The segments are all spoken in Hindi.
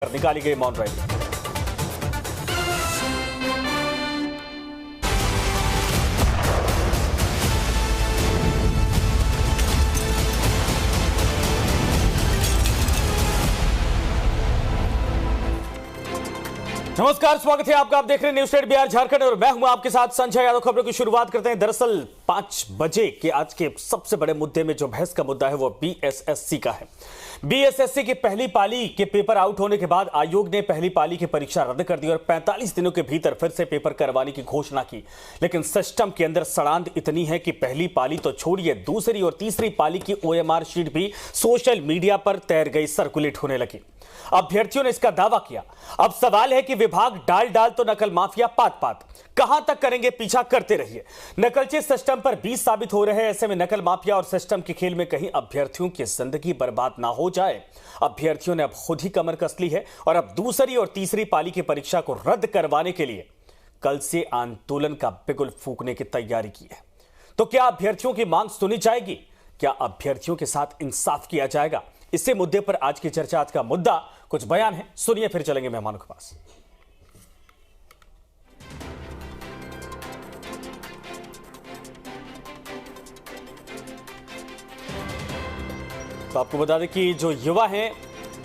निकाली गई मौन रैली। नमस्कार, स्वागत है आपका। आप देख रहे हैं न्यूज स्टेट बिहार झारखंड और मैं हूं आपके साथ संजय यादव। खबरों की शुरुआत करते हैं। दरअसल 5 बजे के आज के सबसे बड़े मुद्दे में जो बहस का मुद्दा है वो बीएसएससी का है। बीएसएससी की पहली पाली के पेपर आउट होने के बाद आयोग ने पहली पाली की परीक्षा रद्द कर दी और 45 दिनों के भीतर फिर से पेपर करवाने की घोषणा की। लेकिन सिस्टम के अंदर सड़ांध इतनी है कि पहली पाली तो छोड़िए, दूसरी और तीसरी पाली की ओएमआर शीट भी सोशल मीडिया पर तैर गई, सर्कुलेट होने लगी। अभ्यर्थियों ने इसका दावा किया। अब सवाल है कि विभाग डाल डाल तो नकल माफिया पात पात, कहां तक करेंगे पीछा करते रहिए। नकलची सिस्टम पर 20 साबित हो रहे हैं। ऐसे में नकल माफिया और सिस्टम के खेल में कहीं अभ्यर्थियों की जिंदगी बर्बाद ना हो जाए। अभ्यर्थियों ने अब खुद ही कमर कस ली है और अब दूसरी और तीसरी पाली की परीक्षा को रद्द करवाने के लिए कल से आंदोलन का बिगुल फूंकने की तैयारी की है। तो क्या अभ्यर्थियों की मांग सुनी जाएगी? क्या अभ्यर्थियों के साथ इंसाफ किया जाएगा? इसी मुद्दे पर आज की चर्चा, आज का मुद्दा कुछ बयान है, सुनिए फिर चलेंगे मेहमानों के पास। तो आपको बता दें कि जो युवा हैं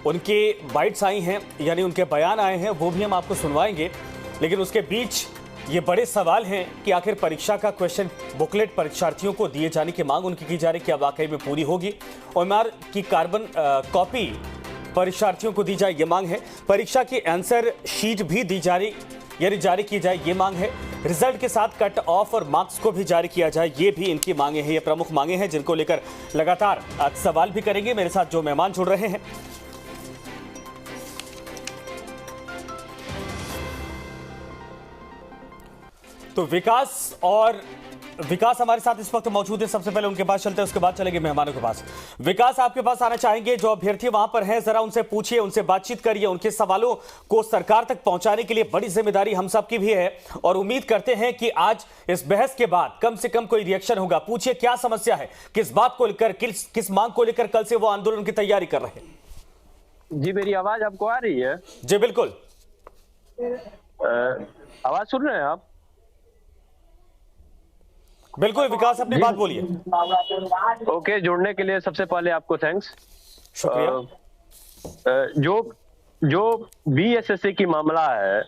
उनके बाइट्स आई हैं, यानी उनके बयान आए हैं, वो भी हम आपको सुनवाएंगे। लेकिन उसके बीच ये बड़े सवाल हैं कि आखिर परीक्षा का क्वेश्चन बुकलेट परीक्षार्थियों को दिए जाने की मांग उनकी की जा रही, क्या वाकई में पूरी होगी? ओएमआर की कार्बन कॉपी परीक्षार्थियों को दी जाए, ये मांग है। परीक्षा की आंसर शीट भी दी जारी की जाए, ये मांग है। रिजल्ट के साथ कट ऑफ और मार्क्स को भी जारी किया जाए, ये भी इनकी मांगे हैं। ये प्रमुख मांगे हैं जिनको लेकर लगातार आज सवाल भी करेंगे। मेरे साथ जो मेहमान जुड़ रहे हैं, तो विकास हमारे साथ इस वक्त मौजूद है। सबसे पहले उनके पास चलते हैं, उसके बाद चलेंगे मेहमानों के पास। विकास, आपके पास आना चाहेंगे। जो अभ्यर्थी वहां पर हैं, जरा उनसे पूछिए, उनसे बातचीत करिए। उनके सवालों को सरकार तक पहुंचाने के लिए बड़ी जिम्मेदारी हम सबकी भी है और उम्मीद करते हैं कि आज इस बहस के बाद कम से कम कोई रिएक्शन होगा। पूछिए क्या समस्या है, किस बात को लेकर, किस मांग को लेकर कल से वो आंदोलन की तैयारी कर रहे हैं। जी, मेरी आवाज आपको आ रही है? जी बिल्कुल। आवाज सुन रहे हैं आप? बिल्कुल विकास, अपनी बात बोलिए। ओके, जुड़ने के लिए सबसे पहले आपको थैंक्स, शुक्रिया। जो बीएसएससी की मामला है,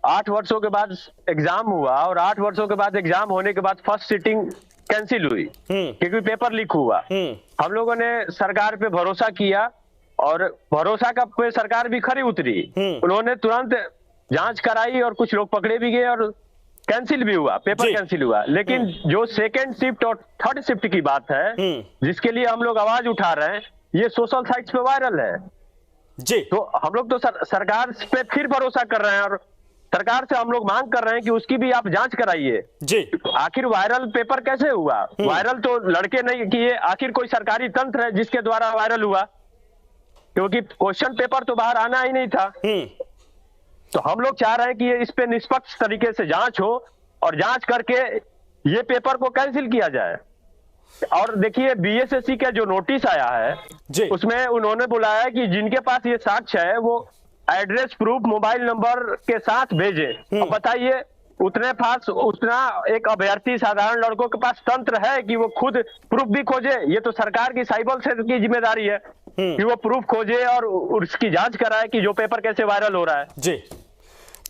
8 वर्षों के बाद एग्जाम हुआ और 8 वर्षों के बाद एग्जाम होने के बाद फर्स्ट सिटिंग कैंसिल हुई क्योंकि पेपर लीक हुआ। हम लोगों ने सरकार पे भरोसा किया और भरोसा का पे सरकार भी खरी उतरी। उन्होंने तुरंत जांच कराई और कुछ लोग पकड़े भी गए और कैंसिल भी हुआ, पेपर कैंसिल हुआ। लेकिन जो सेकेंड शिफ्ट और थर्ड शिफ्ट की बात है, जिसके लिए हम लोग आवाज उठा रहे हैं, ये सोशल साइट्स पे वायरल है जी। तो हम लोग तो सरकार पे फिर भरोसा कर रहे हैं और सरकार से हम लोग मांग कर रहे हैं कि उसकी भी आप जांच कराइए जी। आखिर वायरल पेपर कैसे हुआ? वायरल तो लड़के नहीं किए, आखिर कोई सरकारी तंत्र है जिसके द्वारा वायरल हुआ? क्योंकि क्वेश्चन पेपर तो बाहर आना ही नहीं था। तो हम लोग चाह रहे हैं कि ये इस पे निष्पक्ष तरीके से जांच हो और जांच करके ये पेपर को कैंसिल किया जाए। और देखिए, बीएसएससी का जो नोटिस आया है उसमें उन्होंने बुलाया कि जिनके पास ये साक्ष्य है वो एड्रेस प्रूफ मोबाइल नंबर के साथ भेजें। अब बताइए, उतना एक अभ्यर्थी साधारण लड़कों के पास तंत्र है कि वो खुद प्रूफ भी खोजे? ये तो सरकार की साइबर सेल की जिम्मेदारी है कि वो प्रूफ खोजे और उसकी जांच कराए कि जो पेपर कैसे वायरल हो रहा है। जी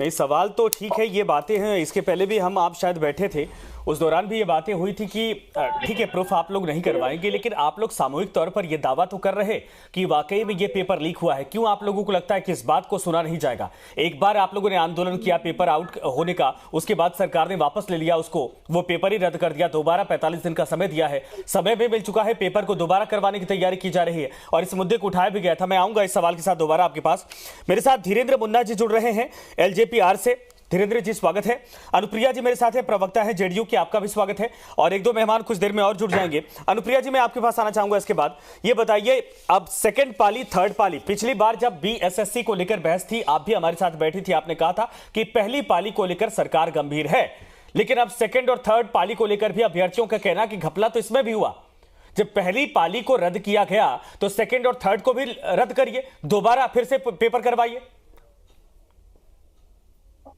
नहीं, सवाल तो ठीक है, ये बातें हैं। इसके पहले भी हम आप शायद बैठे थे, उस दौरान भी ये बातें हुई थी कि ठीक है प्रूफ आप लोग नहीं करवाएंगे, लेकिन आप लोग सामूहिक तौर पर ये दावा तो कर रहे कि वाकई में ये पेपर लीक हुआ है। क्यों आप लोगों को लगता है कि इस बात को सुना नहीं जाएगा? एक बार आप लोगों ने आंदोलन किया पेपर आउट होने का, उसके बाद सरकार ने वापस ले लिया उसको, वो पेपर ही रद्द कर दिया। दोबारा 45 दिन का समय दिया है, समय भी मिल चुका है, पेपर को दोबारा करवाने की तैयारी की जा रही है और इस मुद्दे को उठाया भी गया था। मैं आऊंगा इस सवाल के साथ दोबारा आपके पास। मेरे साथ धीरेन्द्र मुन्ना जी जुड़ रहे हैं एलजेपीआर से। धीरेन्द्र जी स्वागत है। अनुप्रिया जी मेरे साथ है, प्रवक्ता है जेडीयू की, आपका भी स्वागत है। और एक दो मेहमान कुछ देर में और जुड़ जाएंगे। अनुप्रिया जी, मैं आपके पास आना चाहूंगा इसके बाद। ये बताइए, अब सेकंड पाली, थर्ड पाली, पिछली बार जब बीएसएससी को लेकर बहस थी, आप भी हमारे साथ बैठी थी, आपने कहा था कि पहली पाली को लेकर सरकार गंभीर है, लेकिन अब सेकंड और थर्ड पाली को लेकर भी अभ्यर्थियों का कहना कि घपला तो इसमें भी हुआ। जब पहली पाली को रद्द किया गया तो सेकंड और थर्ड को भी रद्द करिए, दोबारा फिर से पेपर करवाइए।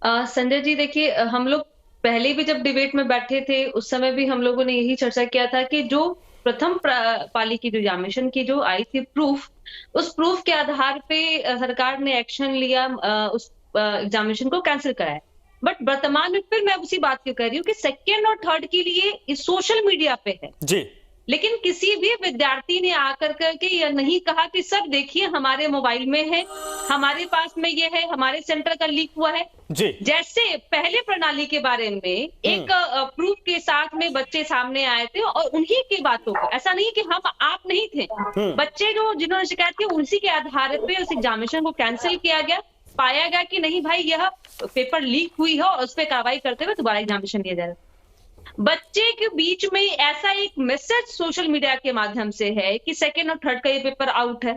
संजय जी देखिए, हम लोग पहले भी जब डिबेट में बैठे थे उस समय भी हम लोगों ने यही चर्चा किया था कि जो प्रथम पाली की जो एग्जामिनेशन की जो आई थी प्रूफ, उस प्रूफ के आधार पे सरकार ने एक्शन लिया, उस एग्जामिनेशन को कैंसिल कराया। बट वर्तमान में फिर मैं उसी बात की कह रही हूँ कि सेकेंड और थर्ड के लिए इस सोशल मीडिया पे है जी, लेकिन किसी भी विद्यार्थी ने आकर करके यह नहीं कहा कि सर देखिए हमारे मोबाइल में है, हमारे पास में ये है, हमारे सेंटर का लीक हुआ है जी। जैसे पहले प्रणाली के बारे में एक प्रूफ के साथ में बच्चे सामने आए थे और उन्हीं की बातों को, ऐसा नहीं कि हम आप नहीं थे, बच्चे जो जिन्होंने शिकायत की उसी के आधार पे उस एग्जामिनेशन को कैंसिल किया गया। पाया गया कि नहीं भाई यह पेपर लीक हुई है और उस पर कार्रवाई करते हुए दोबारा एग्जामिनेशन दिया जाएगा। बच्चे के बीच में ऐसा एक मैसेज सोशल मीडिया के माध्यम से है कि सेकेंड और थर्ड का ये पेपर आउट है,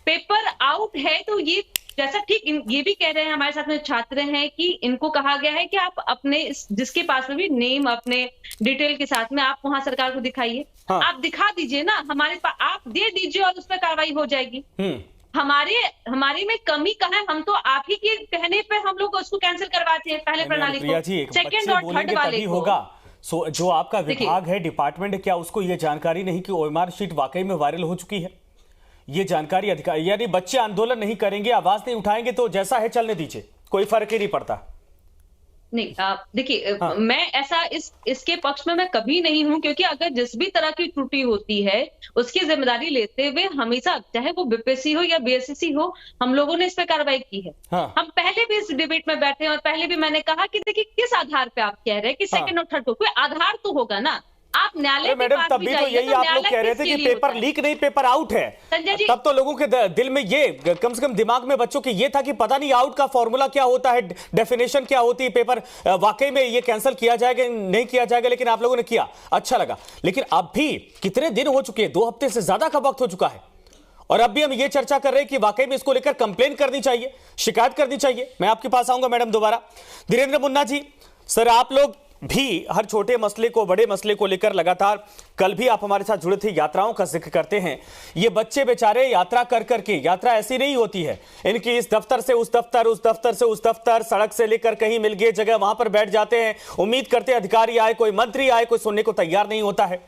पेपर आउट है। तो ये जैसा ठीक ये भी कह रहे हैं हमारे साथ में छात्र हैं कि इनको कहा गया है कि आप अपने जिसके पास में भी नेम अपने डिटेल के साथ में आप वहां सरकार को दिखाइए। हाँ। आप दिखा दीजिए ना, हमारे पास आप दे दीजिए और उस पर कार्रवाई हो जाएगी। हमारे में कमी कहाँ है? हम तो आप ही के कहने पे हम लोग उसको कैंसिल करवाते हैं पहले प्रणाली को, सेकेंड और थर्ड वाले होगा। जो आपका विभाग है, डिपार्टमेंट है, क्या उसको ये जानकारी नहीं कि ओएमआर शीट वाकई में वायरल हो चुकी है? ये जानकारी अधिकारी, यानी बच्चे आंदोलन नहीं करेंगे, आवाज नहीं उठाएंगे तो जैसा है चलने दीजिए, कोई फर्क ही नहीं पड़ता। नहीं देखिए, हाँ। मैं ऐसा इसके पक्ष में मैं कभी नहीं हूं, क्योंकि अगर जिस भी तरह की त्रुटि होती है उसकी जिम्मेदारी लेते हुए हमेशा, चाहे वो बीपीएससी हो या बीएसएससी हो, हम लोगों ने इस पर कार्रवाई की है। हाँ। हम पहले भी इस डिबेट में बैठे हैं और पहले भी मैंने कहा कि देखिए किस आधार पे आप कह रहे हैं कि सेकंड और थर्ड को कोई आधार तो होगा ना। आप न्यायालय मैडम तभी तो यही आप लोग कह रहे थे कि पेपर लीक नहीं पेपर आउट है, तब तो लोगों के दिल में ये कम से कम दिमाग में बच्चों के ये था कि पता नहीं आउट का फॉर्मूला क्या होता है, डेफिनेशन क्या होती है, पेपर वाकई में ये कैंसिल किया जाएगा नहीं किया जाएगा, लेकिन आप लोगों ने किया, अच्छा लगा। लेकिन अब भी कितने दिन हो चुके हैं, 2 हफ्ते से ज्यादा का वक्त हो चुका है और अब भी हम ये चर्चा कर रहे हैं कि वाकई में इसको लेकर कंप्लेन करनी चाहिए, शिकायत करनी चाहिए। मैं आपके पास आऊंगा मैडम दोबारा। धीरेन्द्र मुन्ना जी, सर आप लोग भी हर छोटे मसले को बड़े मसले को लेकर लगातार, कल भी आप हमारे साथ जुड़े थे, यात्राओं का जिक्र करते हैं। ये बच्चे बेचारे यात्रा कर करके, यात्रा ऐसी नहीं होती है इनकी, इस दफ्तर से उस दफ्तर, उस दफ्तर से उस दफ्तर, सड़क से लेकर कहीं मिल गई जगह वहां पर बैठ जाते हैं, उम्मीद करते हैं अधिकारी आए, कोई मंत्री आए, कोई सुनने को तैयार नहीं होता है।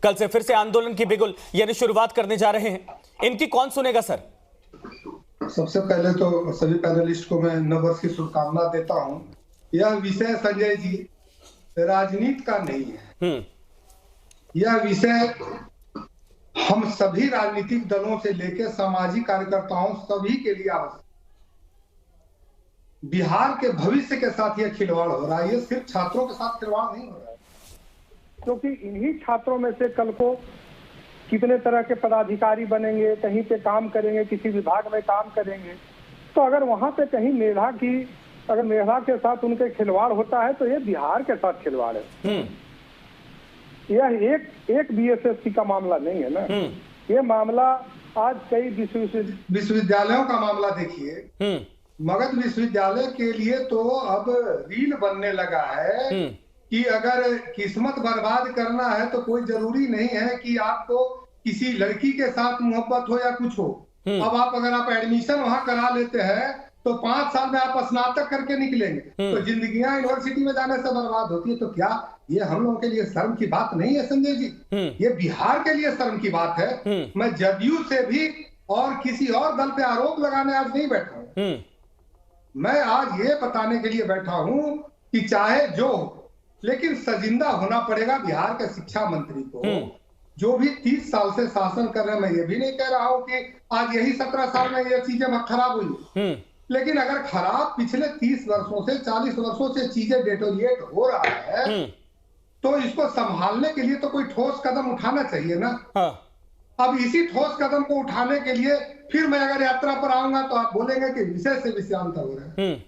कल से फिर से आंदोलन की बिगुल यानी शुरुआत करने जा रहे हैं, इनकी कौन सुनेगा सर? सबसे पहले तो सभी पैनलिस्ट को मैं नववर्ष की शुभकामना देता हूं। यह विषय संजय जी राजनीति का नहीं है, यह विषय हम सभी राजनीतिक दलों से लेकर सामाजिक कार्यकर्ताओं सभी के लिए आवश्यक। बिहार के भविष्य के साथ यह खिलवाड़ हो रहा है, यह सिर्फ छात्रों के साथ खिलवाड़ नहीं हो रहा है, क्योंकि इन्हीं छात्रों में से कल को कितने तरह के पदाधिकारी बनेंगे, कहीं पे काम करेंगे, किसी विभाग में काम करेंगे। तो अगर वहां पे कहीं मेधा के साथ उनके खिलवाड़ होता है तो ये बिहार के साथ खिलवाड़ है। यह एक बीएसएससी का मामला नहीं है ना, ये मामला आज कई विश्वविद्यालयों का मामला देखिए। मगध विश्वविद्यालय के लिए तो अब रील बनने लगा है कि अगर किस्मत बर्बाद करना है तो कोई जरूरी नहीं है कि आपको किसी लड़की के साथ मोहब्बत हो या कुछ हो। अब अगर आप एडमिशन वहां करा लेते हैं तो 5 साल में आप स्नातक करके निकलेंगे, तो जिंदगियां यूनिवर्सिटी में जाने से बर्बाद होती है। तो क्या ये हम लोगों के लिए शर्म की बात नहीं है संजय जी? ये बिहार के लिए शर्म की बात है। मैं जदयू से भी और किसी और दल पे आरोप लगाने आज नहीं बैठा हूं, मैं आज ये बताने के लिए बैठा हूं कि चाहे जो हो, लेकिन सजिंदा होना पड़ेगा बिहार के शिक्षा मंत्री को, जो भी 30 साल से शासन कर रहे हैं। मैं ये भी नहीं कह रहा हूं कि आज यही 17 साल में ये चीजें खराब हुई, लेकिन अगर खराब पिछले 30 वर्षों से 40 वर्षों से चीजें डेटोरिएट हो रहा है तो इसको संभालने के लिए तो कोई ठोस कदम उठाना चाहिए ना। अब इसी ठोस कदम को उठाने के लिए फिर मैं अगर यात्रा पर आऊंगा तो आप बोलेंगे कि विषय से विषयांतर हो रहे हैं।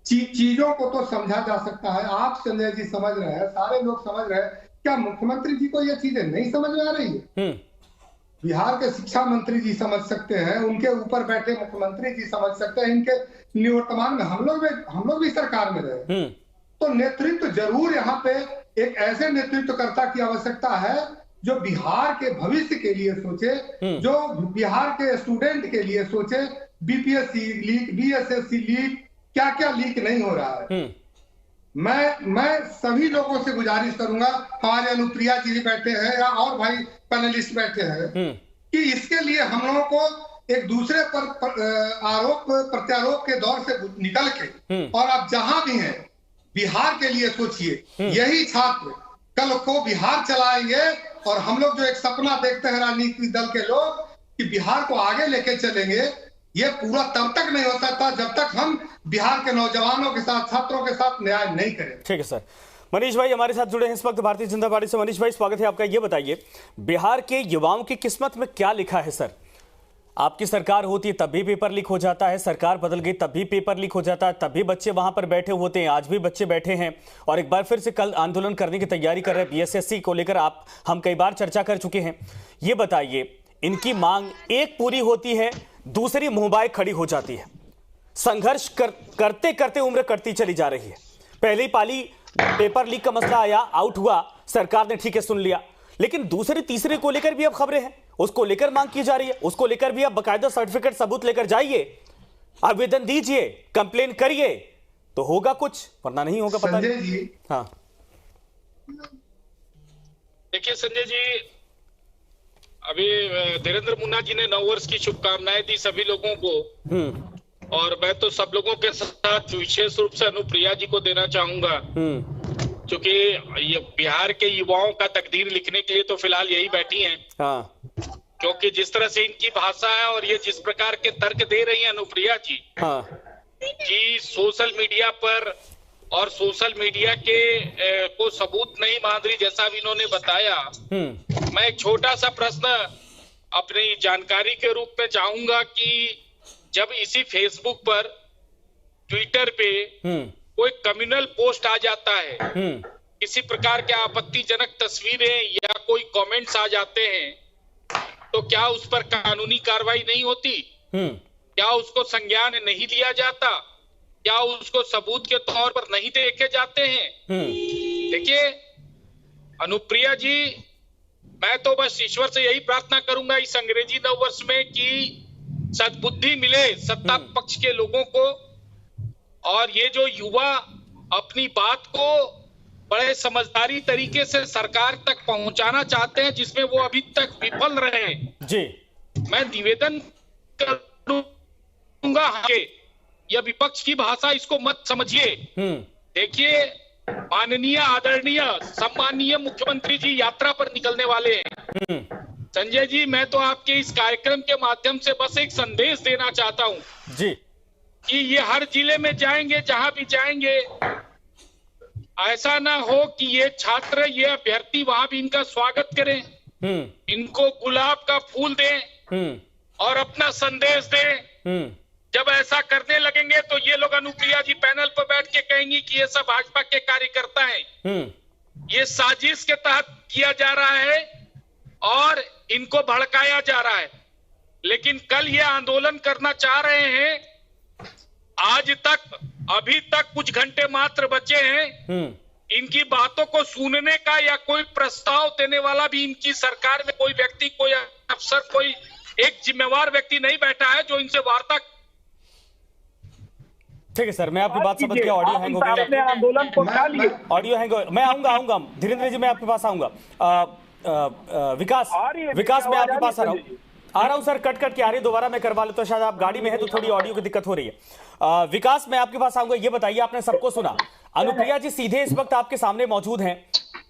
चीजों को तो समझा जा सकता है, आप संजय जी समझ रहे हैं, सारे लोग समझ रहे हैं, क्या मुख्यमंत्री जी को ये चीजें नहीं समझ में आ रही है? बिहार के शिक्षा मंत्री जी समझ सकते हैं, उनके ऊपर बैठे मुख्यमंत्री जी समझ सकते हैं, इनके निवर्तमान में हम लोग भी सरकार में रहे। तो नेतृत्व जरूर यहाँ पे एक ऐसे नेतृत्वकर्ता की आवश्यकता है जो बिहार के भविष्य के लिए सोचे, जो बिहार के स्टूडेंट के लिए सोचे। बीपीएससी लीक, बीएसएससी लीक, क्या क्या लीक नहीं हो रहा है। मैं सभी लोगों से गुजारिश करूंगा, हमारे अनुप्रिया जी बैठे हैं या और भाई पैनलिस्ट बैठे हैं, कि इसके लिए हम लोगों को एक दूसरे पर आरोप प्रत्यारोप के दौर से निकल के और आप जहां भी हैं बिहार के लिए सोचिए। यही छात्र कल को बिहार चलाएंगे और हम लोग जो एक सपना देखते हैं राजनीतिक दल के लोग कि बिहार को आगे लेके चलेंगे, ये पूरा तब तक नहीं हो सकता जब तक हम बिहार के नौजवानों के साथ, छात्रों के साथ न्याय नहीं करें। ठीक है सर। मनीष भाई हमारे साथ जुड़े हैं इस वक्त भारतीय जनता पार्टी से। मनीष भाई स्वागत है आपका। ये बताइए, बिहार के युवाओं की किस्मत में क्या लिखा है सर? आपकी सरकार होती है तब भी पेपर लीक हो जाता है, सरकार बदल गई तब भी पेपर लीक हो जाता है, तब भी बच्चे वहां पर बैठे होते हैं, आज भी बच्चे बैठे हैं और एक बार फिर से कल आंदोलन करने की तैयारी कर रहे हैं। बीएसएससी को लेकर हम कई बार चर्चा कर चुके हैं। ये बताइए, इनकी मांग एक पूरी होती है, दूसरी मुंहबाई खड़ी हो जाती है। संघर्ष करते करते उम्र कटती चली जा रही है। पहली पाली पेपर लीक का मसला आया, आउट हुआ, सरकार ने ठीक है सुन लिया, लेकिन दूसरे तीसरे को लेकर भी अब खबरें हैं, उसको लेकर मांग की जा रही है, उसको लेकर भी अब बाकायदा सर्टिफिकेट सबूत लेकर जाइए, आवेदन दीजिए, कंप्लेन करिए तो होगा कुछ, वरना नहीं होगा। पता नहीं। हाँ देखिए संजय जी, अभी धीरेन्द्र मुन्ना जी ने 9 वर्ष की शुभकामनाएं दी सभी लोगों को, और मैं तो सब लोगों के साथ विशेष रूप से अनुप्रिया जी को देना चाहूंगा, क्योंकि ये बिहार के युवाओं का तकदीर लिखने के लिए तो फिलहाल यही बैठी हैं। हाँ। क्योंकि जिस तरह से इनकी भाषा है और ये जिस प्रकार के तर्क दे रही हैं अनुप्रिया जी, हाँ, कि सोशल मीडिया पर और सोशल मीडिया के को सबूत नहीं मान रही, जैसा भी इन्होंने बताया। मैं एक छोटा सा प्रश्न अपनी जानकारी के रूप में चाहूंगा कि जब इसी फेसबुक पर, ट्विटर पे कोई कम्युनल पोस्ट आ जाता है, किसी प्रकार के आपत्तिजनक तस्वीरें या कोई कमेंट्स आ जाते हैं, तो क्या उस पर कानूनी कार्रवाई नहीं होती? क्या उसको संज्ञान नहीं लिया जाता? क्या उसको सबूत के तौर पर नहीं देखे जाते हैं? देखिए अनुप्रिया जी, मैं तो बस ईश्वर से यही प्रार्थना करूंगा इस अंग्रेजी नववर्ष में कि सद्बुद्धि मिले सत्ता पक्ष के लोगों को, और ये जो युवा अपनी बात को बड़े समझदारी तरीके से सरकार तक पहुंचाना चाहते हैं, जिसमें वो अभी तक विफल रहे हैं जी, मैं निवेदन करूंगा कि यह विपक्ष की भाषा, इसको मत समझिए। देखिए, माननीय आदरणीय सम्मानीय मुख्यमंत्री जी यात्रा पर निकलने वाले हैं। संजय जी, मैं तो आपके इस कार्यक्रम के माध्यम से बस एक संदेश देना चाहता हूं जी, कि ये हर जिले में जाएंगे, जहां भी जाएंगे, ऐसा ना हो कि ये छात्र, ये अभ्यर्थी वहां भी इनका स्वागत करें, इनको गुलाब का फूल दें और अपना संदेश दें। जब ऐसा करने लगेंगे तो ये लोग अनुप्रिया जी पैनल पर बैठ के कहेंगी कि ये सब भाजपा के कार्यकर्ता हैं, ये साजिश के तहत किया जा रहा है और इनको भड़काया जा रहा है। लेकिन कल ये आंदोलन करना चाह रहे हैं, आज तक, अभी तक कुछ घंटे मात्र बचे हैं, इनकी बातों को सुनने का या कोई प्रस्ताव देने वाला भी इनकी सरकार में कोई व्यक्ति, कोई अफसर, कोई एक जिम्मेवार व्यक्ति नहीं बैठा है जो इनसे वार्ता। ठीक है सर, मैं आपकी बात समझ गया। ऑडियो हैंग हो गया, आंदोलन को उठा लिए, ऑडियो हैंग हो, मैं आऊंगा धीरेन्द्र जी, मैं आपके पास आऊंगा। विकास मैं आपके पास आ रहा हूं सर, कट के आ रही है, दोबारा मैं करवा लेता हूं, शायद आप गाड़ी में है तो थोड़ी ऑडियो की दिक्कत हो रही है। विकास मैं आपके पास आऊंगा। ये बताइए, आपने सबको सुना, अनुप्रिया जी सीधे इस वक्त आपके सामने मौजूद हैं,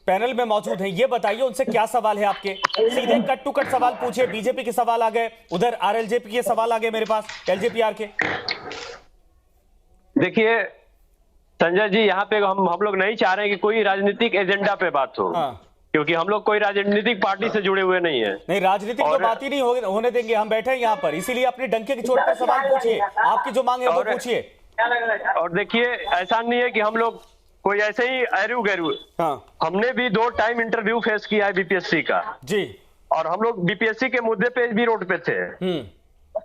पैनल में मौजूद हैं, ये बताइए उनसे क्या सवाल है आपके, सीधे कट टू कट सवाल पूछे। बीजेपी के सवाल आ गए, उधर आरएलजेपी के सवाल आ गए मेरे पास, एलजेपीआर के। देखिए संजय जी, यहाँ पे हम लोग नहीं चाह रहे हैं कि कोई राजनीतिक एजेंडा पे बात हो, क्योंकि हम लोग कोई राजनीतिक पार्टी से जुड़े हुए नहीं है। नहीं, राजनीतिक तो बात ही नहीं होने देंगे, हम बैठे हैं यहाँ पर, इसीलिए अपने डंके की चोट पर सवाल पूछिए, आपकी जो मांग है वो पूछिए। और देखिए, ऐसा नहीं है कि हम लोग कोई ऐसे ही एरू गैरू, हमने भी 2 टाइम इंटरव्यू फेस किया है बीपीएससी का जी, और हम लोग बीपीएससी के मुद्दे पे भी रोड पे थे।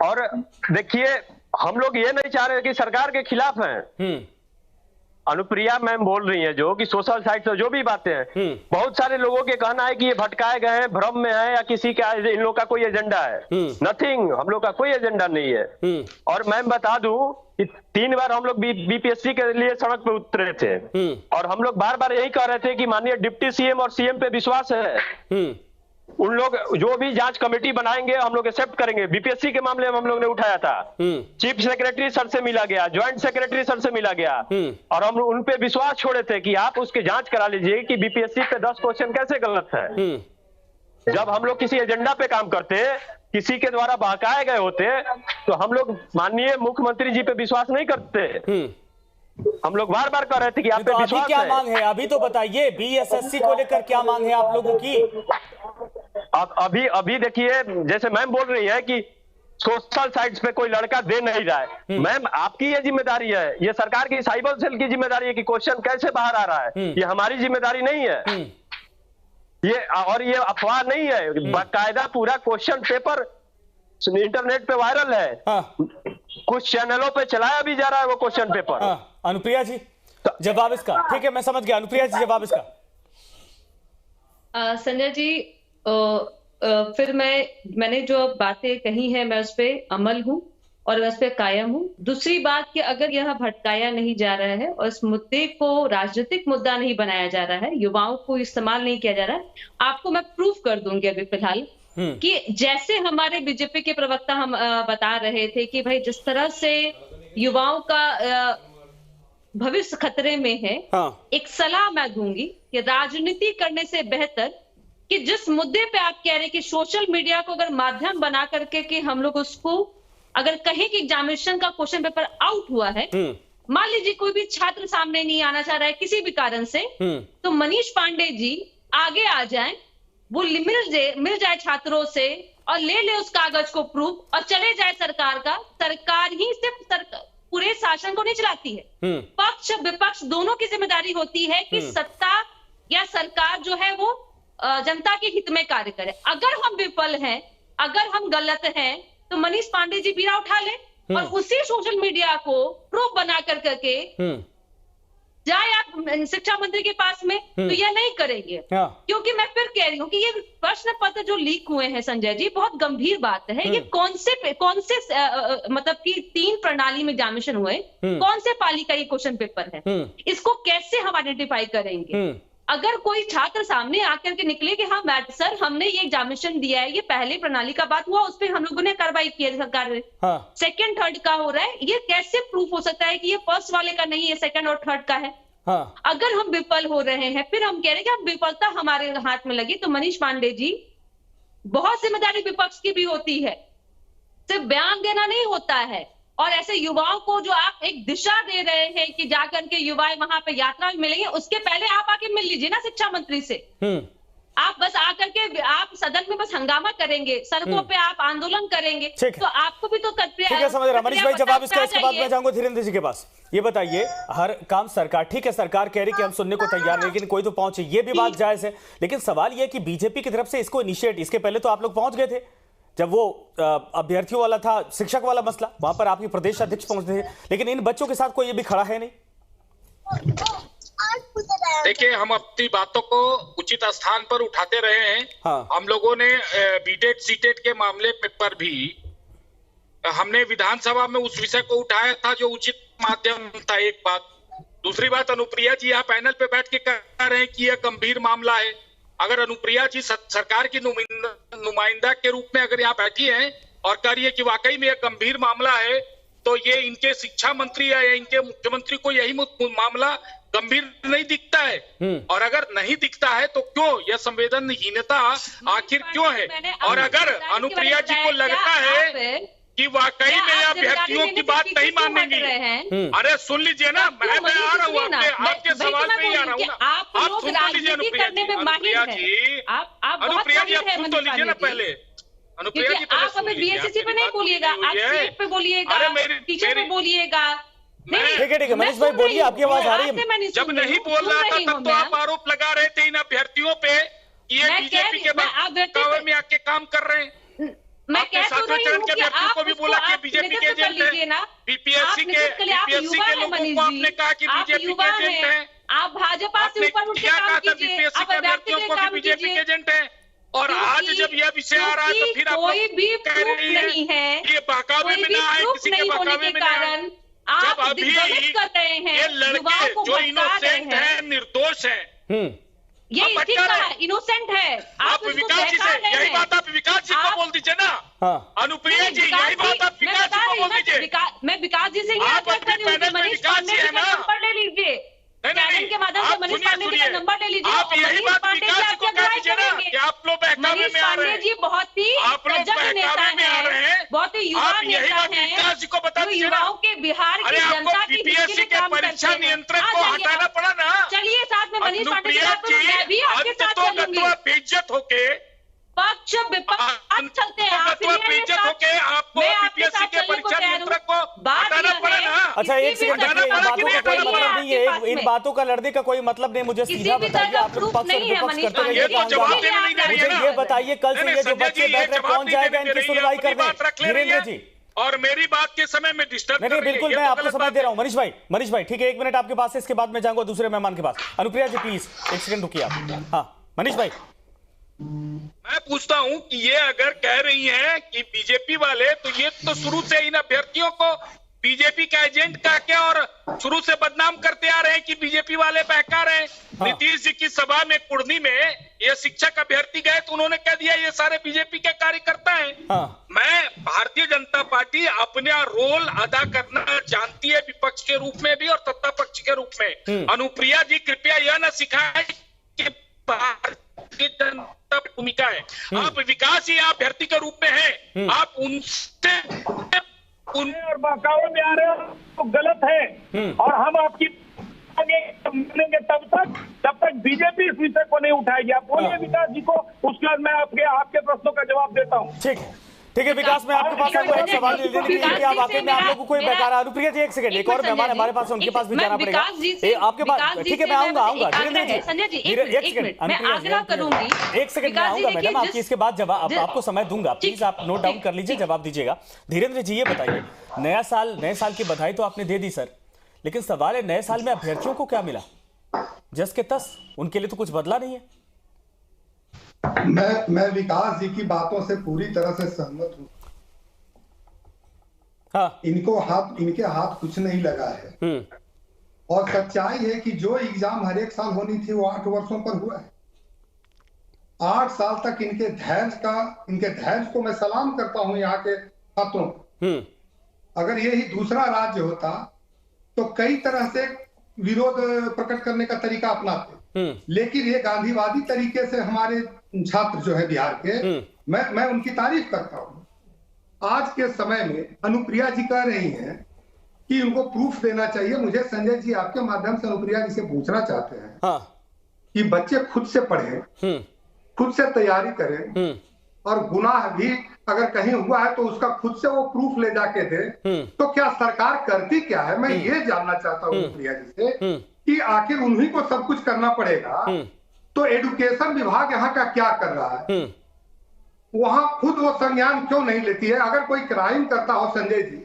और देखिए, हम लोग ये नहीं चाह रहे कि सरकार के खिलाफ हैं, अनुप्रिया मैम बोल रही है जो कि सोशल साइट से जो भी बातें हैं, बहुत सारे लोगों के कहना है कि ये भटकाए गए हैं, भ्रम में है, या किसी का इन लोग का कोई एजेंडा है। नथिंग, हम लोग का कोई एजेंडा नहीं है। और मैं बता दूं कि 3 बार हम लोग बीपीएससी के लिए सड़क पे उतरे थे, और हम लोग बार बार यही कह रहे थे कि माननीय डिप्टी सीएम और सीएम पे विश्वास है, उन लोग जो भी जांच कमेटी बनाएंगे हम लोग एक्सेप्ट करेंगे। बीपीएससी के मामले में हम लोग ने उठाया था, चीफ सेक्रेटरी सर से मिला गया, ज्वाइंट सेक्रेटरी सर से मिला गया, और हम उन पे विश्वास छोड़े थे कि आप उसकी जांच करा लीजिए कि बीपीएससी पे 10 क्वेश्चन कैसे गलत है। जब हम लोग किसी एजेंडा पे काम करते, किसी के द्वारा बहकाए गए होते, तो हम लोग माननीय मुख्यमंत्री जी पे विश्वास नहीं करते। हम लोग बार बार कह रहे थे कि आप पे तो विश्वास अभी क्या है। मांग है, अभी तो बताइए, बीएसएससी को लेकर क्या मांग है आप लोगों की? अब अभी देखिए, जैसे मैम बोल रही है कि सोशल साइट्स पे कोई लड़का दे नहीं रहा है। मैम, आपकी ये जिम्मेदारी है, ये सरकार की साइबर सेल की जिम्मेदारी है कि क्वेश्चन कैसे बाहर आ रहा है, ये हमारी जिम्मेदारी नहीं है। ये और ये अफवाह नहीं है, बाकायदा पूरा क्वेश्चन पेपर इंटरनेट पे वायरल है। हाँ। कुछ चैनलों पे चलाया भी जा रहा है वो क्वेश्चन पेपर। हाँ। अनुप्रिया जी जवाब इसका, ठीक है मैं समझ गया। अनुप्रिया जी जवाब इसका। संजय जी, फिर मैंने जो बातें कही है मैं उस पर अमल हूं और मैं उस पर कायम हूं। दूसरी बात कि अगर यह भटकाया नहीं जा रहा है और इस मुद्दे को राजनीतिक मुद्दा नहीं बनाया जा रहा है, युवाओं को इस्तेमाल नहीं किया जा रहा है, आपको मैं प्रूफ कर दूंगी अभी फिलहाल कि जैसे हमारे बीजेपी के प्रवक्ता हम बता रहे थे कि भाई जिस तरह से युवाओं का भविष्य खतरे में है, हाँ। एक सलाह मैं दूंगी कि राजनीति करने से बेहतर कि जिस मुद्दे पे आप कह रहे हैं कि सोशल मीडिया को अगर माध्यम बना करके कि हम लोग उसको अगर कहें कि एग्जामिनेशन का क्वेश्चन पेपर आउट हुआ है, मान लीजिए कोई भी छात्र सामने नहीं आना चाह रहा है किसी भी कारण से, तो मनीष पांडे जी आगे आ जाएं, वो मिल जाए छात्रों से और ले उस कागज को प्रूफ और चले जाए सरकार का। सरकार ही सिर्फ पूरे शासन को नहीं चलाती है, पक्ष विपक्ष दोनों की जिम्मेदारी होती है कि सत्ता या सरकार जो है वो जनता के हित में कार्य करे। अगर हम विफल हैं, अगर हम गलत हैं, तो मनीष पांडे जी बीड़ा उठा ले और उसी सोशल मीडिया को प्रूफ बना करके जाए आप शिक्षा मंत्री के पास में, तो यह नहीं करेंगे। क्योंकि मैं फिर कह रही हूँ कि ये प्रश्न पत्र जो लीक हुए हैं संजय जी, बहुत गंभीर बात है। ये कौन से मतलब कि 3 प्रणाली में एग्जामिनेशन हुए, कौन से पाली का ये क्वेश्चन पेपर है, इसको कैसे हम आइडेंटिफाई करेंगे? अगर कोई छात्र सामने आकर के निकले कि हाँ सर हमने ये एग्जामिनेशन दिया है, ये पहले प्रणाली का बात हुआ, उस पर हम लोगों ने कार्रवाई की है सरकार ने, सेकंड थर्ड का हो रहा है, ये कैसे प्रूफ हो सकता है कि ये फर्स्ट वाले का नहीं है, सेकंड और थर्ड का है? अगर हम विफल हो रहे हैं, फिर हम कह रहे हैं कि हम विफलता हमारे हाथ में लगी, तो मनीष पांडे जी, बहुत जिम्मेदारी विपक्ष की भी होती है, सिर्फ बयान देना नहीं होता है। और ऐसे युवाओं को जो आप एक दिशा दे रहे हैं कि जाकर के युवाएं वहां पे यात्रा में मिलेंगे, उसके पहले आप आके मिल लीजिए ना शिक्षा मंत्री से। आप बस आकर के आप सदन में बस हंगामा करेंगे, सड़कों पे आप आंदोलन करेंगे, तो आपको भी तो ठीक है, समझ रहा। मनीष भाई जवाब इसका, इसके बाद मैं जाऊंगा धीरेन्द्र जी के पास। ये बताइए, हर काम सरकार, ठीक है सरकार कह रही कि हम सुनने को तैयार है, लेकिन कोई तो पहुंचे, ये भी बात जायज है, लेकिन सवाल ये कि बीजेपी की तरफ से इसको इनिशिएट, इसके पहले तो आप लोग पहुंच गए थे जब वो अभ्यर्थियों वाला था, शिक्षक वाला मसला, वहां पर आपके प्रदेश अध्यक्ष पहुंचते थे, लेकिन इन बच्चों के साथ कोई ये भी खड़ा है नहीं। देखिए, हम अपनी बातों को उचित स्थान पर उठाते रहे हैं। हम लोगों ने बीटेट सीटेट के मामले पर भी हमने विधानसभा में उस विषय को उठाया था जो उचित माध्यम था। एक बात, दूसरी बात, अनुप्रिया जी यहाँ पैनल पे बैठ के कह रहे हैं कि यह गंभीर मामला है। अगर अनुप्रिया जी सरकार की नुमाइंदा के रूप में अगर यहाँ बैठी हैं और कह रही है कि वाकई में यह गंभीर मामला है, तो ये इनके शिक्षा मंत्री या इनके मुख्यमंत्री को यही मामला गंभीर नहीं दिखता है। और अगर नहीं दिखता है तो क्यों यह संवेदनहीनता आखिर क्यों है? और अगर अनुप्रिया जी को लगता है कि वाकई में यह अभ्यर्थियों की बात नहीं मानेंगी, अरे सुन लीजिए ना, मैं आ रहा हूँ आपके सवाल पे ही आ रहा हूँ ना, आप सुन तो लीजिए अनुप्रिया जी, अनुप्रिया जी आप सुन तो लीजिए ना पहले। अनुप्रिया जी आप हमें बीएसएससी पे नहीं बोलिएगा, आप सीट पे बोलिएगा, टीचर पे बोलिएगा। ठीक है मनीष भाई बोलिए, आपकी आवाज आ रही है। जब नहीं बोल रहा था तब तो आप आरोप लगा रहे थे इन अभ्यर्थियों पे, ये बीजेपी के में आके काम कर रहे हैं। मैं आपने कह तो सातवें रही चरण हूँ के कि व्यक्ति आप को भी बोला कि बीजेपी के एजेंट है, बीपीएससी के लोगों को आपने कहा कि बीजेपी के एजेंट है, आप भाजपा से आपने ऊपर उठ के क्या काम कहा था कीजिए, बीपीएससी आप के अभ्यर्थी अभ्यर्थियों के को कि काम बीजेपी के कीजिए। एजेंट है, और आज जब यह विषय आ रहा है तो फिर आप कोई लोग भी कह प्रूफ रही नहीं है, ये बहकावे कोई में भी ना आए, प्रूफ किसी के नहीं होने बहकावे के में ना आए। कारण जब आप अभी गलत कर रहे हैं, ये युवाओं लड़के को जो भटका रहे इनोसेंट हैं। हैं, निर्दोष हैं, ये आप ठीक भटका कहा, रहे हैं। इनोसेंट है, आप इसको विकास जी बहका से रहे यही हैं। बात आप विकास जी को आप- बोल दीजिए ना। हाँ। अनुप्रिया जी विकास यही बात आप मैं विकास बता जी को रही बोल हूँ ना, दीजिए। मैं विकास जी से ही आप आग्रह अपने कर रही हूँ कि पैनल में मनीष विकास पांडे जी जी है का ना। नंबर ले लीजिए, चैनल के माध्यम से आप मनीष सुनिए, पांडे जी का सुनिए। नंबर ले लीजिए, आप और यही मनीष बात पांडे जी विकास जी आपकी को कह अगुवाई दीजिए ना करेंगे। कि आप लोग बहकावे मनीष में आ रहे पांडे हैं, जी बहुत ही आप लोग सजग नेता बहकावे में आ रहे हैं, बहुत ही युवा आप यही नेता बात हैं, विकास जी को बता जो दीजिए ना। युवाओं के बिहार की अरे आपको जनता की बीपीएससी के काम परीक्षा करते हैं। नियंत्रक आ को जाइए हटाना आप। पड़ा ना। चलिए साथ में मनीष पांडे जी अनुप्रिया बात करो, मैं भी आपके साथ चलूंगी। बेइज्जत होके पक्ष विपक्ष चलते हैं, आप बेइज्जत होके आपको मैं आपके बीपीएससी साथ के चलने को परीक्षा तैयार हूँ। नियंत्रक को बात हटाना यह पड़ा है, ना। अच्छा एक किसी भी सेकंड तरह देखिए, इन का बातों का कोई proof नहीं मतलब नहीं आपके है, पास इन में। बातों का लड़ने का कोई मतलब नहीं। मुझे किसी सीधा भी बताइए, तरह का आप लोग proof पक्ष और नहीं है, विपक्ष मनीष करते पांडे रहिए जी। काम जवाब करिए। देने नहीं दे रही है मुझे ना। ये बताइए, कल से नहीं, ये जो संजय बच्चे जी, ये बैठ रहे जवाब कौन नहीं जाएगा देने दे इनकी रही है, सुनवाई अपनी करने? बात रख ले रही धीरेन्द्र है। जी, और मेरी बात के समय में डिस्टर्ब नहीं बिल्कुल, मैं आपको समय दे रहा हूं। मनीष भाई ठीक है, एक मिनट आपके पास है, इसके बाद मैं जाऊंगा दूसरे मेहमान के पास। अनुप्रिया जी प्लीज एक सेकंड रुकिए आप। हाँ मनीष भाई, मैं पूछता हूं कि ये अगर कह रही हैं कि बीजेपी वाले, तो ये तो शुरू से इन अभ्यर्थियों को बीजेपी का एजेंट कह के और शुरू से बदनाम करते आ रहे हैं कि बीजेपी वाले बहका रहे हैं। हाँ। नीतीश जी की सभा में कुर्नी में ये शिक्षक अभ्यर्थी गए तो उन्होंने कह दिया ये सारे बीजेपी के कार्यकर्ता हैं। हाँ। मैं भारतीय जनता पार्टी अपना रोल अदा करना जानती है, विपक्ष के रूप में भी और सत्ता पक्ष के रूप में। अनुप्रिया जी कृपया यह न सिखाएं कि भारतीय जनता भूमिका है। आप विकास ही अभ्यर्थी के रूप में हैं, आप उनसे और बहकावे में आ रहे हो तो गलत है। और हम आपकी मानेंगे तब तक बीजेपी इस विषय को नहीं उठाएगी। आप बोलिए विकास जी को, उसके बाद मैं आपके प्रश्नों का जवाब देता हूँ। ठीक है विकास, मैं आपके पास आपको एक सवाल लेने के लिए कि आप वाकई में आप लोगों को कोई बहका रहा है। अनुप्रिया जी एक सेकंड, एक और मेहमान हमारे पास है, उनके पास भी जाना पड़ेगा आपके पास। ठीक है मैं आऊंगा धीरेन्द्र जी, संजय जी एक सेकंड, मैं आग्रह करूंगी, एक सेकंड में आऊंगा मैडम, आपकी इसके बाद जवाब आपको समय दूंगा, प्लीज आप नोट डाउन कर लीजिए, जवाब दीजिएगा। धीरेन्द्र जी ये बताइए, नए साल की बधाई तो आपने दे दी सर, लेकिन सवाल है नए साल में अभ्यर्थियों को क्या मिला? जस के तस, उनके लिए तो कुछ बदला नहीं है। मैं विकास जी की बातों से पूरी तरह से सहमत हूं। हाँ। इनके हाथ कुछ नहीं लगा है। और सच्चाई है कि जो एग्जाम हर एक साल होनी थी वो 8 वर्षों पर हुआ है। 8 साल तक इनके धैर्य को मैं सलाम करता हूं यहाँ के छात्रों। अगर यही दूसरा राज्य होता तो कई तरह से विरोध प्रकट करने का तरीका अपनाते, लेकिन ये गांधीवादी तरीके से हमारे छात्र जो है बिहार के, मैं उनकी तारीफ करता हूं। आज के समय में अनुप्रिया जी कह रही हैं कि उनको प्रूफ देना चाहिए। मुझे संजय जी आपके माध्यम से अनुप्रिया जी से पूछना चाहते हैं कि बच्चे खुद से पढ़ें, खुद से तैयारी करें, और गुनाह भी अगर कहीं हुआ है तो उसका खुद से वो प्रूफ ले जाके दे, तो क्या सरकार करती क्या है? मैं ये जानना चाहता हूँ अनुप्रिया जी से कि आखिर उन्हीं को सब कुछ करना पड़ेगा, तो एजुकेशन विभाग यहाँ का क्या कर रहा है? वहां खुद वो संज्ञान क्यों नहीं लेती है? अगर कोई क्राइम करता हो संजय जी,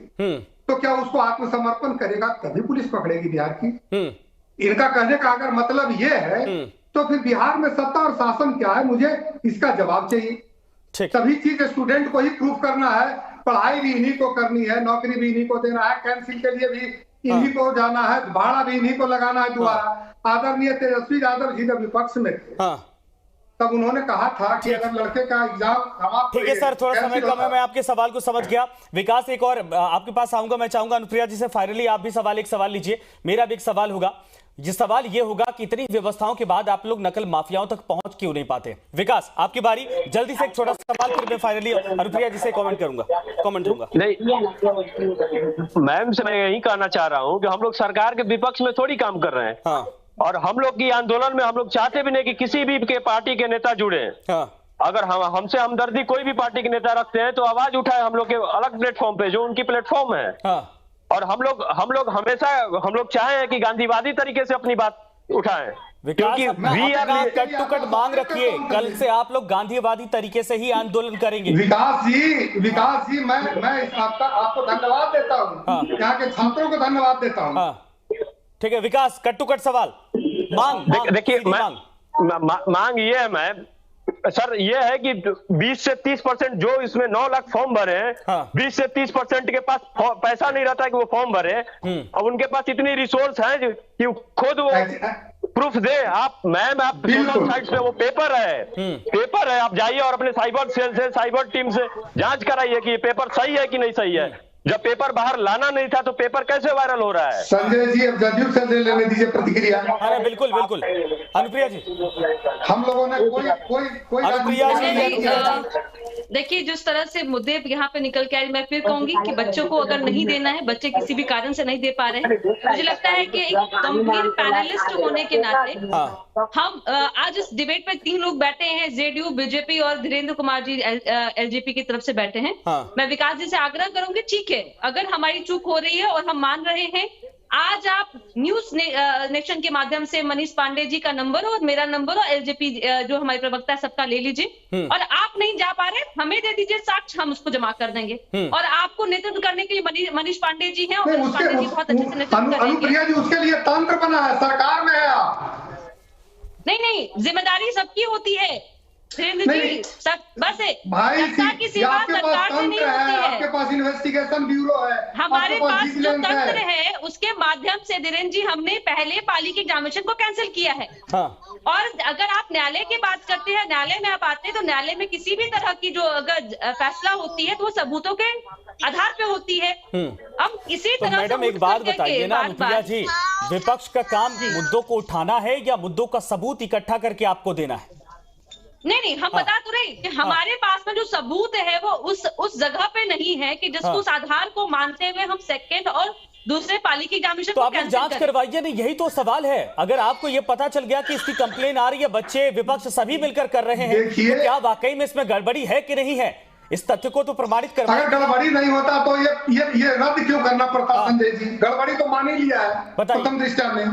तो क्या उसको आत्मसमर्पण करेगा तभी पुलिस पकड़ेगी बिहार की? इनका कहने का अगर मतलब ये है तो फिर बिहार में सत्ता और शासन क्या है? मुझे इसका जवाब चाहिए। सभी चीज स्टूडेंट को ही प्रूफ करना है, पढ़ाई भी इन्हीं को करनी है, नौकरी भी इन्हीं को देना है, कैंसिल के लिए भी इन्हीं को जाना है, भाड़ा भी इन्हीं को लगाना है दोबारा। आदरणीय तेजस्वी यादव जी जब विपक्ष में थे तब उन्होंने कहा था कि अगर लड़के का एग्जाम समाप्त, ठीक है सर, थोड़ा समय कम है, मैं आपके सवाल को समझ गया। विकास एक और आपके पास आऊंगा, मैं चाहूंगा अनुप्रिया जी से फाइनली आप भी एक सवाल लीजिए। मेरा भी एक सवाल होगा, जिस सवाल ये होगा कि इतनी व्यवस्थाओं के बाद आप लोग नकल माफियाओं तक पहुंच क्यों नहीं पाते? विकास आपकी बारी, जल्दी से एक छोटा सवाल, फिर मैं फाइनली अनुप्रिया जी से कमेंट दूंगा। नहीं, मैम से मैं यही कहना चाह रहा हूं कि हम लोग सरकार के विपक्ष में थोड़ी काम कर रहे हैं। और हम लोग की आंदोलन में हम लोग चाहते भी नहीं कि किसी भी के पार्टी के नेता जुड़े। अगर हमसे हमदर्दी कोई भी पार्टी के नेता रखते हैं तो आवाज उठाए हम लोग के अलग प्लेटफॉर्म पे, जो उनकी प्लेटफॉर्म है। और हम लोग हमेशा चाहे हैं कि गांधीवादी तरीके से अपनी बात उठाएं। विकास क्योंकि अपना कट टू कट मांग रखिए, कल से आप लोग गांधीवादी तरीके से ही आंदोलन करेंगे। विकास जी मैं आपको धन्यवाद देता हूँ। हाँ। यहाँ के छात्रों को धन्यवाद देता हूँ। हाँ ठीक है विकास, कट टू कट सवाल मांग देखिए सीधी मांग ये है मैं सर, ये है कि 20 से 30% जो इसमें 9 लाख फॉर्म भरे हैं, हाँ। 20 से 30% के पास पैसा नहीं रहता कि वो फॉर्म भरे। अब उनके पास इतनी रिसोर्स है कि खुद वो प्रूफ दे। आप सोशल साइट्स पे वो पेपर है, आप जाइए और अपने साइबर सेल से, साइबर टीम से जांच कराइए कि ये पेपर सही है कि नहीं सही है। जब पेपर बाहर लाना नहीं था तो पेपर कैसे वायरल हो रहा है? संजय जी, अब जदयू से लेने दीजिए प्रतिक्रिया। अरे बिल्कुल बिल्कुल, अनुप्रिया जी। हम लोगों ने कोई अनुप्रिया जी, देखिए जिस तरह से मुद्दे यहाँ पे निकल के आए, मैं फिर कहूंगी कि बच्चों को अगर नहीं देना है, बच्चे किसी भी कारण से नहीं दे पा रहे हैं, मुझे लगता है कि एक गंभीर पैनलिस्ट होने के नाते हम आज इस डिबेट पे 3 लोग बैठे हैं, जेडीयू, बीजेपी और धीरेन्द्र कुमार जी एलजेपी की तरफ से बैठे हैं। मैं विकास जी से आग्रह करूंगी, ठीक है अगर हमारी चूक हो रही है और हम मान रहे हैं, आज आप न्यूज नेशन के माध्यम से मनीष पांडे जी का नंबर और मेरा नंबर और एलजेपी जो हमारे प्रवक्ता है सबका ले लीजिए, और आप नहीं जा पा रहे हमें दे दीजिए साक्ष्य, हम उसको जमा कर देंगे। और आपको नेतृत्व करने के लिए मनीष पांडे जी हैं, और मनीष पांडे जी बहुत अच्छे से नेतृत्व करेंगे। अनुप्रिया जी, उसके लिए तंत्र बना है, सरकार में है आप। नहीं, जिम्मेदारी सबकी होती है धीरेन्द्र जी, सब बस भाई की सेवा सरकार से नहीं होती है। आपके पास इन्वेस्टिगेशन ब्यूरो है, हमारे पास जो तंत्र है उसके माध्यम से धीरेन्द्र जी हमने पहले पाली के एग्जामिनेशन को कैंसिल किया है। और अगर आप न्यायालय की बात करते हैं, न्यायालय में आप आते हैं तो न्यायालय में किसी भी तरह की जो अगर फैसला होती है तो वो सबूतों के आधार पे होती है। अब इसी तरह मैडम एक बात बताइए ना अनुप्रिया जी, विपक्ष का काम मुद्दों को उठाना है या मुद्दों का सबूत इकट्ठा करके आपको देना है? नहीं, हम बता तो रहे कि हमारे पास में जो सबूत है वो उस जगह पे नहीं है कि जिसको उस आधार को मानते हुए हम सेकंड और दूसरे पाली की एग्जामिनेशन तो आप लोग जांच करवाइए ना, यही तो सवाल है। अगर आपको ये पता चल गया कि इसकी कंप्लेन आ रही है, बच्चे विपक्ष सभी मिलकर कर रहे हैं, तो क्या वाकई में इसमें गड़बड़ी है कि नहीं है? इस तथ्य को तो प्रमाणित कर। अगर गड़बड़ी नहीं होता तो ये रद्द क्यों करना पड़ता संजय जी? गड़बड़ी तो मान ही लिया है प्रथम दृष्टया में।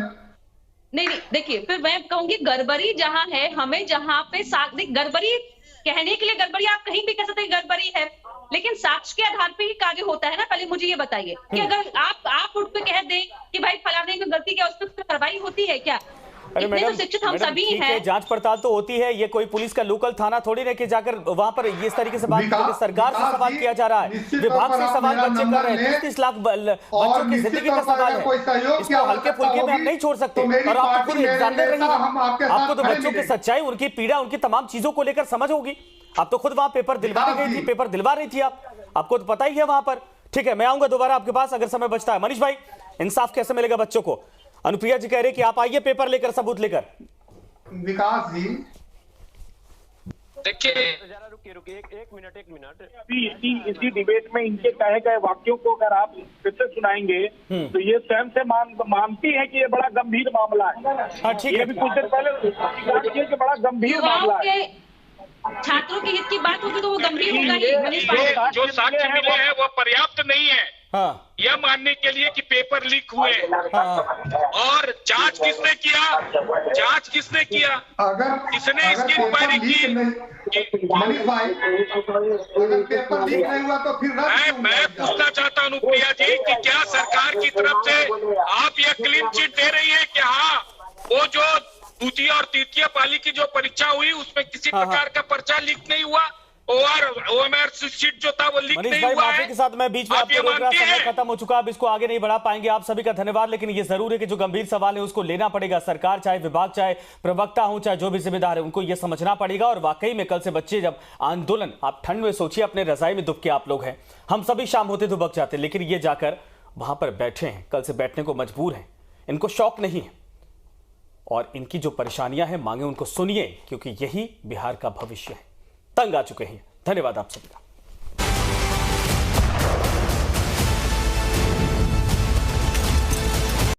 नहीं, देखिए फिर मैं कहूंगी गड़बड़ी जहां है, हमें जहां पे गड़बड़ी कहने के लिए गड़बड़ी आप कहीं भी कह सकते हैं गड़बड़ी है, लेकिन साक्ष्य के आधार पे ही कार्य होता है ना। पहले मुझे ये बताइए कि अगर आप उठ पे कह दें कि भाई फलाने की गलती क्या, उस पर कार्रवाई होती है क्या? अरे मैडम, तो शिक्षित हम सभी हैं। जांच पड़ताल तो होती है, ये कोई पुलिस का लोकल थाना थोड़ी ना कि जाकर वहां पर इस तरीके से बात करके सरकार से सवाल किया जा रहा है, विभाग से सवाल बच्चे कर रहे हैं। 30 लाख बच्चों की जिंदगी का सवाल है, इसको हल्के फुल्के में आप नहीं छोड़ सकते। और आप खुद एग्जामिनर रही हैं, आपको तो बच्चों की सच्चाई, उनकी पीड़ा, उनकी तमाम चीजों को लेकर समझ होगी। आप तो खुद वहां पेपर दिलवाने गई थी, पेपर दिलवा रही थी आपको तो पता ही है वहां पर। ठीक है, मैं आऊंगा दोबारा आपके पास अगर समय बचता है। मनीष भाई, इंसाफ कैसे मिलेगा बच्चों को? अनुप्रिया जी कह रहे कि आप आइए पेपर लेकर, सबूत लेकर। विकास जी देखिए, रुकिए एक मिनट इसी डिबेट में इनके कहे गए वाक्यों को अगर आप फिर से सुनाएंगे तो ये स्वयं से मानती है कि ये बड़ा गंभीर मामला है। ठीक है, भी कुछ देर पहले कि बड़ा गंभीर मामला है। छात्रों के हित की बात होगी तो वो गंभीर होगा ही। जो साक्ष्य मिले हैं वो पर्याप्त नहीं है यह मानने के लिए कि पेपर लीक हुए। और जांच किसने किया? किसने इसकी इंक्वायरी की? मनीष भाई, अगर पेपर लीक नहीं हुआ तो फिर मैं पूछना चाहता हूं अनुप्रिया जी कि क्या सरकार की तरफ से आप यह क्लीन चिट दे रही है कि हाँ वो जो द्वितीय और तृतीय पाली की जो परीक्षा हुई उसमें किसी प्रकार का पर्चा लीक नहीं हुआ, ओएमआर शीट जो था वो लीक नहीं हुआ है? के साथ मैं बीच में आपको रोक रहा, समय खत्म हो चुका, अब इसको आगे नहीं बढ़ा पाएंगे। आप सभी का धन्यवाद, लेकिन ये जरूर है कि जो गंभीर सवाल है उसको लेना पड़ेगा। सरकार चाहे विभाग, चाहे प्रवक्ता हो, चाहे जो भी जिम्मेदार है, उनको ये समझना पड़ेगा। और वाकई में कल से बच्चे जब आंदोलन, आप ठंड में सोचिए, अपने रजाई में दुबक के आप लोग हैं, हम सभी शाम होते दुबक जाते, लेकिन ये जाकर वहां पर बैठे हैं, कल से बैठने को मजबूर हैं। इनको शौक नहीं है और इनकी जो परेशानियां हैं, मांगे उनको सुनिए, क्योंकि यही बिहार का भविष्य है। तंग आ चुके हैं। धन्यवाद आप सभी का।